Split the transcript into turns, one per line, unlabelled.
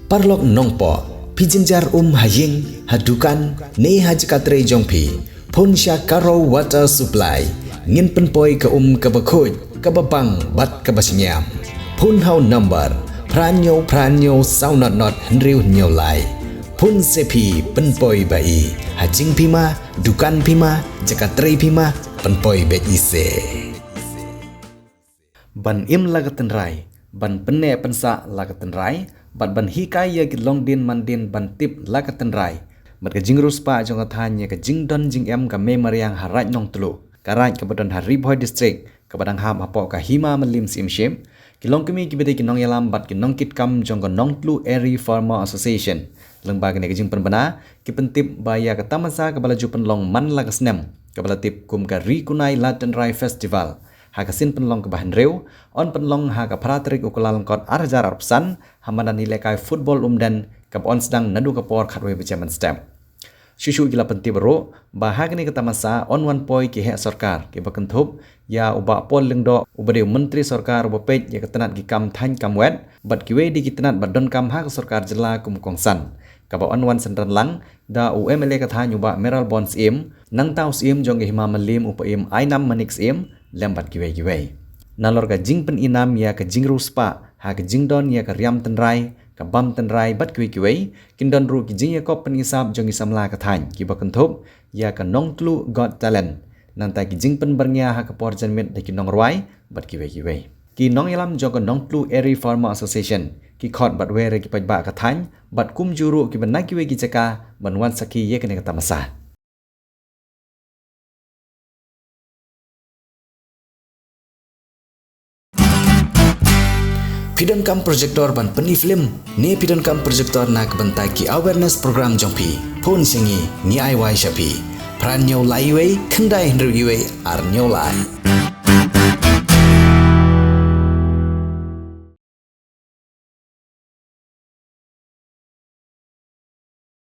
Parlok Nongpoh, Pijinjar Haying, Hadukan, Ne Hajkatre Jongpi, Phun Sha Karo Water Supply, Ngin Penpoi ke Kabakut, Kababang, Bat Kabasinyam, Phun Hau Number, Pranyo, Saunat Not, Henriu Nyolai, Phun Sepi, Penpoi Bai, Hajing Pima, Dukan Pima, Jakatre Pima, Penpoi Ise. Ban im laga Tynrai, ban penne pensa laga Tynrai, ban hikai ya long din mandin ban tip laga Tynrai. Bat ka jingrus pa jong athan ya ka jingdon jing em ka memariang harat Nongtluh, karaj ka badan hari Bhoi district, ka badang ham apo ka hima malim sim shim, kilong kami kibete kinong yalam bat kinong kit kam jong ka Nongtluh Area Farmer Association. Lengbaga ne ka jing penbana, ki pentip baya ka tamasa ka balaju Pynlong man laga snem, ka balatip kum ka Rikunai la Tynrai Festival. Haka sin Pynlong ke bahan rew, on Pynlong haka paratrik ukulal kot arjar arpsan, hamadan nilekai football dan kap on sedang nadu kapor khatwe bejaman step. Susu gila penting bero, bahag ni kata masa on one point ki hek sarkar, ki bakentup, ya ubak pol lengdo, ubadeu menteri sarkar ubapej ya ketenat ki kam than kam wet, bat kiwe di ketenat badon kam hak sarkar jela kumukongsan. Kaba on one sentran lang, da UMLA kata nyubak meral bonds im, nang tau sim jong hima malim upaim ainam manix im, lembat kiwe. Nalor ka jing pen inam ya ka jing ruspa, ha ka jing don ya ka riam Tynrai, ka bam Tynrai bat kiwe, kindon ru ki jing ya kop pen isap jong isam la ka than, ki bakentup, ya ka Nongtluh Got Talent, nantai ki jing pen bernya ha ka porjan mit de ki nong ruai, bat kiwe. Ki nong yalam jong ka Nongtluh Area Farmer Association, ki khot bat were ki pajba ka than, bat kum juru ki benna kiwe ki jaka, banwan saki ye kene kata masa. Pidon kam projector ban peni film ne pidon kam projector nak bentai ki awareness program jongpi phun singi ni ai wai shapi pran nyau lai wei khandai hendru yue ar nyau lai